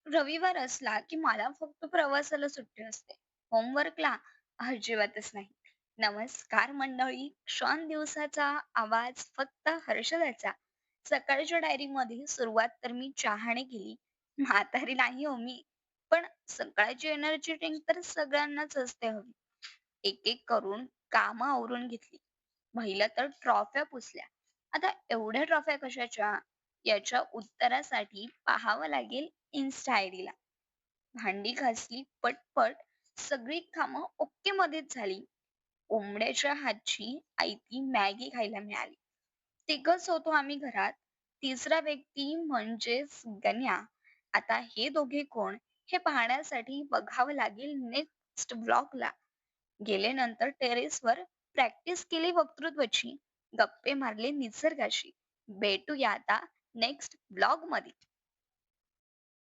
रविवार असला की मला फक्त प्रवासाला सुट्टी असते. होमवर्कला अजिबातच नाही. नमस्कार मंडळी. श्वान दिवसाचा आवाज फक्त हर्षदाचा. सकाळच्या डायरीमध्ये सुरुवात तर मी चहाने केली. म्हातारी नाही हो मी. पण सकाळची एनर्जी ड्रिंक तर सगळ्यांनाच असते हवी. एक-एक करून कामं आवरून घेतली. पहिलं तर ट्रॉफ्या पुसल्या. आता एवढ्या ट्रॉफ्या कशाच्या? याच्या उत्तरासाठी पाहावं लागेल इन्स्टा आयडीला. भांडी घासली पटपट, सगळी कामं ओके मध्येच झाली. कोंबड्याच्या हातची आयती मॅगी खायला मिळाली. तिघच होतो आम्ही घरात. तिसरा व्यक्ती म्हणजेच गण्या. आता हे दोघे कोण हे पाहण्यासाठी बघावं लागेल नेक्स्ट ब्लॉगला. गेले नंतर टेरेसवर प्रॅक्टिस केली वक्तृत्वाची. गप्पे मारले निसर्गाशी. भेटूया आता नेक्स्ट ब्लॉगमध्ये.